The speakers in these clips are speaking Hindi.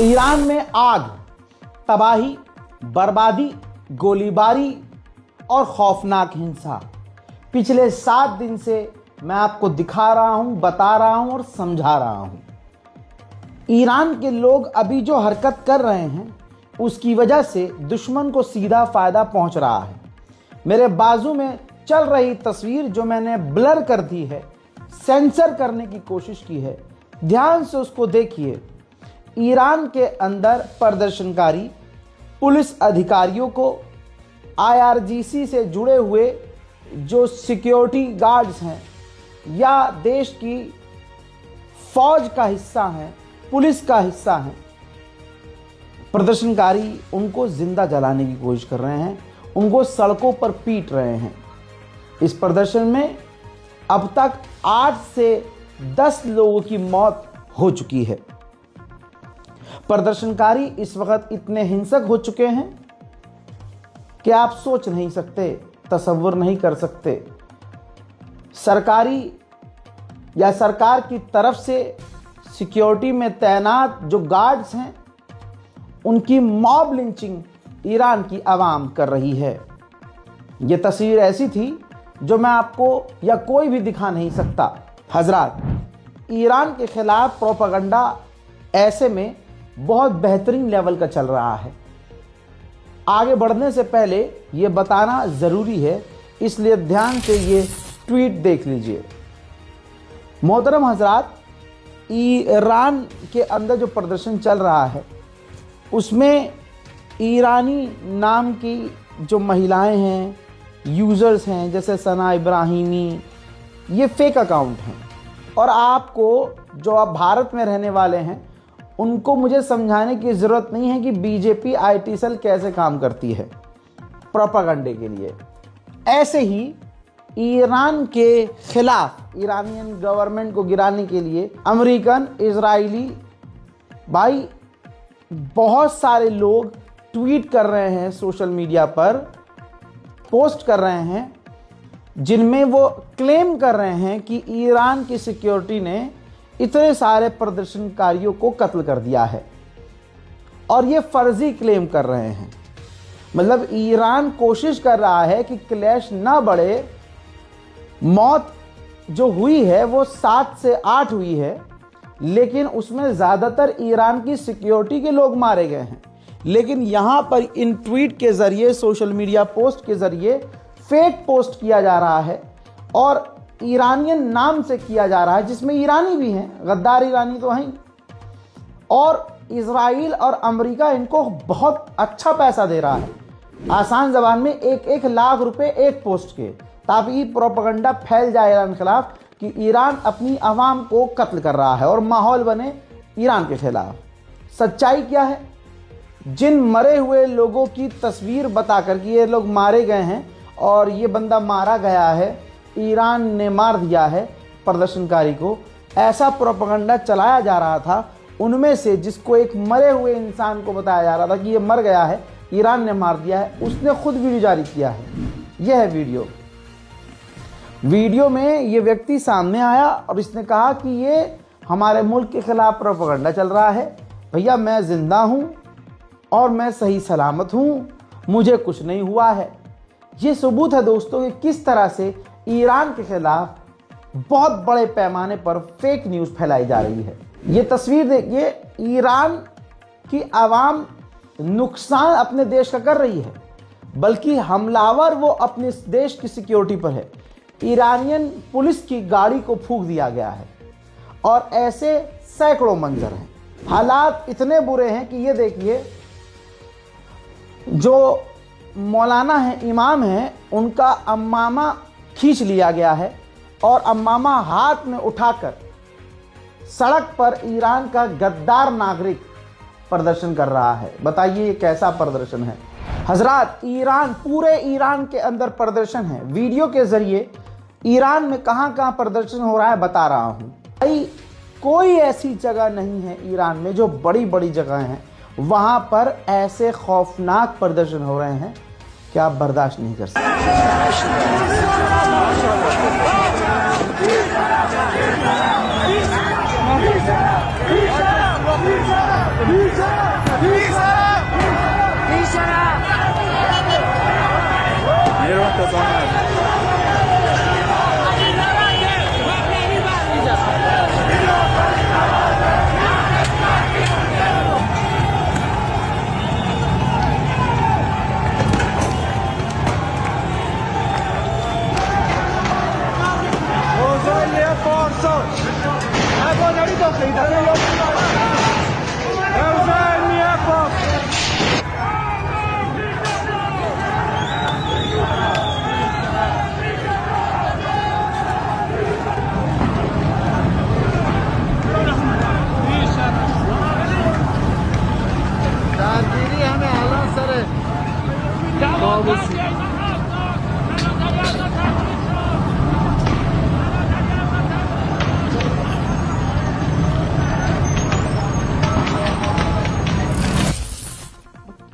ईरान में आग, तबाही, बर्बादी, गोलीबारी और खौफनाक हिंसा। पिछले 7 दिन से मैं आपको दिखा रहा हूं, बता रहा हूं और समझा रहा हूं। ईरान के लोग अभी जो हरकत कर रहे हैं उसकी वजह से दुश्मन को सीधा फायदा पहुंच रहा है। मेरे बाजू में चल रही तस्वीर जो मैंने ब्लर कर दी है, सेंसर करने की कोशिश की है, ध्यान से उसको देखिए। ईरान के अंदर प्रदर्शनकारी पुलिस अधिकारियों को, IRGC से जुड़े हुए जो सिक्योरिटी गार्ड्स हैं या देश की फौज का हिस्सा हैं, पुलिस का हिस्सा हैं, प्रदर्शनकारी उनको जिंदा जलाने की कोशिश कर रहे हैं, उनको सड़कों पर पीट रहे हैं। इस प्रदर्शन में अब तक 8 से 10 लोगों की मौत हो चुकी है। प्रदर्शनकारी इस वक्त इतने हिंसक हो चुके हैं कि आप सोच नहीं सकते, तसव्वुर नहीं कर सकते। सरकारी या सरकार की तरफ से सिक्योरिटी में तैनात जो गार्ड्स हैं उनकी मॉब लिंचिंग ईरान की आवाम कर रही है। यह तस्वीर ऐसी थी जो मैं आपको या कोई भी दिखा नहीं सकता। हजरात, ईरान के खिलाफ प्रोपेगेंडा ऐसे में बहुत बेहतरीन लेवल का चल रहा है। आगे बढ़ने से पहले ये बताना ज़रूरी है, इसलिए ध्यान से ये ट्वीट देख लीजिए। मोहतरम हजरात, ईरान के अंदर जो प्रदर्शन चल रहा है उसमें ईरानी नाम की जो महिलाएं हैं, यूज़र्स हैं, जैसे सना इब्राहिमी, ये फेक अकाउंट हैं। और आपको जो आप भारत में रहने वाले हैं उनको मुझे समझाने की ज़रूरत नहीं है कि बीजेपी IT सेल कैसे काम करती है प्रोपेगेंडे के लिए। ऐसे ही ईरान के खिलाफ, ईरानियन गवर्नमेंट को गिराने के लिए अमेरिकन, इजरायली भाई बहुत सारे लोग ट्वीट कर रहे हैं, सोशल मीडिया पर पोस्ट कर रहे हैं, जिनमें वो क्लेम कर रहे हैं कि ईरान की सिक्योरिटी ने इतने सारे प्रदर्शनकारियों को कत्ल कर दिया है। और ये फर्जी क्लेम कर रहे हैं। मतलब ईरान कोशिश कर रहा है कि क्लैश ना बढ़े। मौत जो हुई है वो 7 से 8 हुई है, लेकिन उसमें ज़्यादातर ईरान की सिक्योरिटी के लोग मारे गए हैं। लेकिन यहाँ पर इन ट्वीट के ज़रिए, सोशल मीडिया पोस्ट के ज़रिए फेक पोस्ट किया जा रहा है और ईरानियन नाम से किया जा रहा है, जिसमें ईरानी भी हैं, गद्दार ईरानी तो हैं। और इजराइल और अमेरिका इनको बहुत अच्छा पैसा दे रहा है, आसान ज़बान में 1-1 लाख रुपए एक पोस्ट के, ताकि प्रोपेगेंडा फैल जाए ईरान के खिलाफ कि ईरान अपनी आवाम को कत्ल कर रहा है और माहौल बने ईरान के खिलाफ। सच्चाई क्या है? जिन मरे हुए लोगों की तस्वीर बताकर कि ये लोग मारे गए हैं और ये बंदा मारा गया है, ईरान ने मार दिया है प्रदर्शनकारी को, ऐसा प्रोपेगेंडा चलाया जा रहा था। उनमें से जिसको एक मरे हुए इंसान को बताया जा रहा था कि ये मर गया है, ईरान ने मार दिया है, उसने खुद वीडियो जारी किया है। यह है वीडियो में ये व्यक्ति सामने आया और इसने कहा कि ये हमारे मुल्क के खिलाफ प्रोपेगेंडा चल रहा है। भैया, मैं जिंदा हूँ और मैं सही सलामत हूँ, मुझे कुछ नहीं हुआ है। ये सबूत है दोस्तों कि किस तरह से ईरान के खिलाफ बहुत बड़े पैमाने पर फेक न्यूज़ फैलाई जा रही है। ये तस्वीर देखिए, ईरान की आवाम नुकसान अपने देश का कर रही है, बल्कि हमलावर वो अपने देश की सिक्योरिटी पर है। ईरानियन पुलिस की गाड़ी को फूंक दिया गया है और ऐसे सैकड़ों मंजर हैं। हालात इतने बुरे हैं कि ये देखिए, जो मौलाना है, इमाम है, उनका अम्मामा खींच लिया गया है और अम्मामा हाथ में उठाकर सड़क पर ईरान का गद्दार नागरिक प्रदर्शन कर रहा है। बताइए ये कैसा प्रदर्शन है? हजरात, ईरान, पूरे ईरान के अंदर प्रदर्शन है। वीडियो के जरिए ईरान में कहां कहां प्रदर्शन हो रहा है बता रहा हूं। भाई, कोई ऐसी जगह नहीं है ईरान में, जो बड़ी बड़ी जगह हैं वहां पर ऐसे खौफनाक प्रदर्शन हो रहे हैं कि आप बर्दाश्त नहीं कर सकते।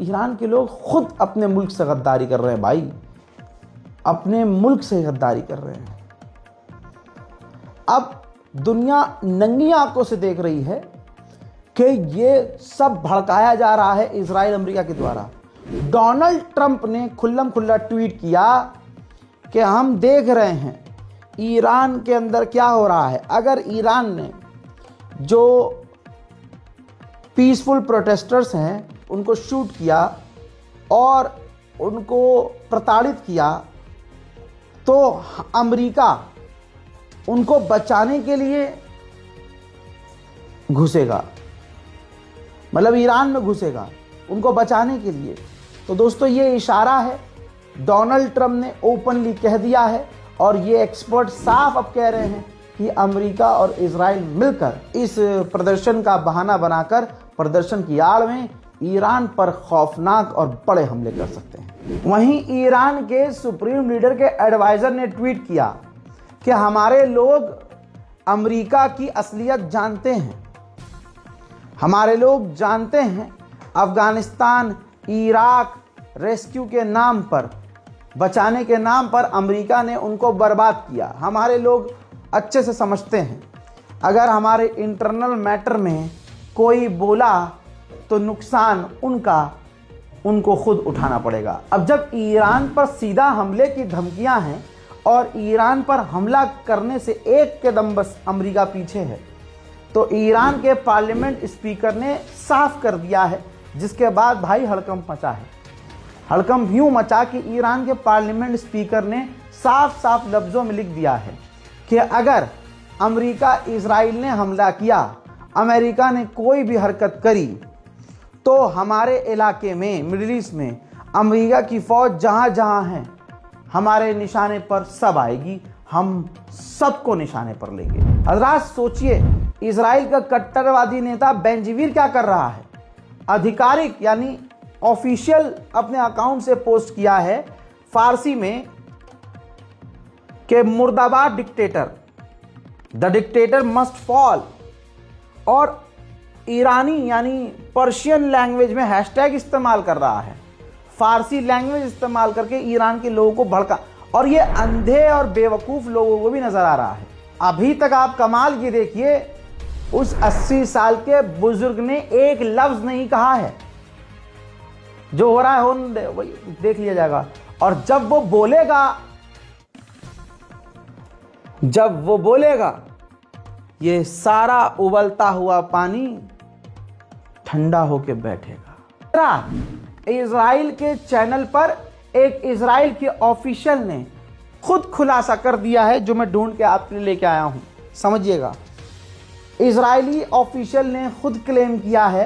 ईरान के लोग खुद अपने मुल्क से गद्दारी कर रहे हैं भाई, अपने मुल्क से गद्दारी कर रहे हैं। अब दुनिया नंगी आंखों से देख रही है कि ये सब भड़काया जा रहा है इजराइल अमेरिका के द्वारा। डोनाल्ड ट्रंप ने खुल्लम खुल्ला ट्वीट किया कि हम देख रहे हैं ईरान के अंदर क्या हो रहा है। अगर ईरान ने जो पीसफुल प्रोटेस्टर्स हैं उनको शूट किया और उनको प्रताड़ित किया तो अमेरिका उनको बचाने के लिए घुसेगा, मतलब ईरान में घुसेगा उनको बचाने के लिए। तो दोस्तों ये इशारा है, डोनाल्ड ट्रंप ने ओपनली कह दिया है और ये एक्सपर्ट साफ अब कह रहे हैं कि अमेरिका और इजराइल मिलकर इस प्रदर्शन का बहाना बनाकर प्रदर्शन की आड़ में ईरान पर खौफनाक और बड़े हमले कर सकते हैं। वहीं ईरान के सुप्रीम लीडर के एडवाइजर ने ट्वीट किया कि हमारे लोग अमेरिका की असलियत जानते हैं, हमारे लोग जानते हैं अफगानिस्तान, इराक रेस्क्यू के नाम पर, बचाने के नाम पर अमेरिका ने उनको बर्बाद किया। हमारे लोग अच्छे से समझते हैं अगर हमारे इंटरनल मैटर में कोई बोला तो नुकसान उनको खुद उठाना पड़ेगा। अब जब ईरान पर सीधा हमले की धमकियां हैं और ईरान पर हमला करने से एक कदम बस अमेरिका पीछे है, तो ईरान के पार्लियामेंट स्पीकर ने साफ कर दिया है, जिसके बाद भाई हड़कंप मचा है। हड़कंप यूं मचा कि ईरान के पार्लियामेंट स्पीकर ने साफ साफ लफ्ज़ों में लिख दिया है कि अगर अमेरिका इजराइल ने हमला किया, अमेरिका ने कोई भी हरकत करी, तो हमारे इलाके में मिडिल ईस्ट में अमेरिका की फ़ौज जहाँ जहाँ है हमारे निशाने पर सब आएगी, हम सबको निशाने पर लेंगे। हज़रात सोचिए, इजराइल का कट्टरवादी नेता बेंजीवीर क्या कर रहा है। आधिकारिक यानी ऑफिशियल अपने अकाउंट से पोस्ट किया है फारसी में कि मुर्दाबाद dictator, the dictator must fall, और ईरानी यानी पर्शियन लैंग्वेज में हैशटैग इस्तेमाल कर रहा है, फारसी लैंग्वेज इस्तेमाल करके ईरान के लोगों को भड़का। और ये अंधे और बेवकूफ़ लोगों को भी नज़र आ रहा है। अभी तक आप कमाल ये देखिए, उस 80 साल के बुजुर्ग ने एक लफ्ज़ नहीं कहा है। जो हो रहा है वही देख लिया जाएगा। और जब वो बोलेगा ये सारा उबलता हुआ पानी ठंडा होके बैठेगा। इजराइल के चैनल पर एक इजराइल के ऑफिशियल ने खुद खुलासा कर दिया है, जो मैं ढूंढ के आपके लिए लेके आया हूं, समझिएगा। इजरायली ऑफिशियल ने खुद क्लेम किया है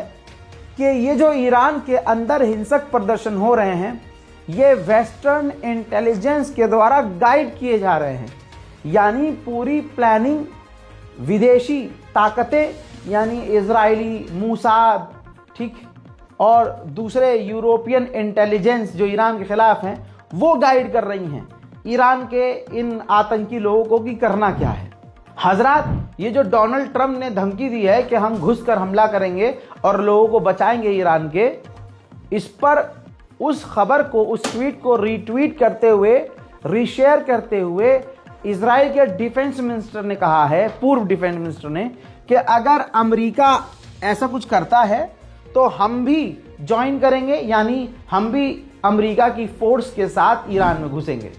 कि ये जो ईरान के अंदर हिंसक प्रदर्शन हो रहे हैं, ये वेस्टर्न इंटेलिजेंस के द्वारा गाइड किए जा रहे हैं। यानी पूरी प्लानिंग विदेशी ताकतें यानी इजरायली, मूसाद, ठीक, और दूसरे यूरोपियन इंटेलिजेंस जो ईरान के खिलाफ हैं, वो गाइड कर रही हैं ईरान के इन आतंकी लोगों को कि करना क्या है। हजरात, ये जो डोनाल्ड ट्रंप ने धमकी दी है कि हम घुसकर हमला करेंगे और लोगों को बचाएंगे ईरान के, इस पर उस खबर को, उस ट्वीट को रीट्वीट करते हुए, रीशेयर करते हुए इजराइल के डिफेंस मिनिस्टर ने कहा है, पूर्व डिफेंस मिनिस्टर ने, कि अगर अमेरिका ऐसा कुछ करता है तो हम भी ज्वाइन करेंगे, यानी हम भी अमेरिका की फोर्स के साथ ईरान में घुसेंगे।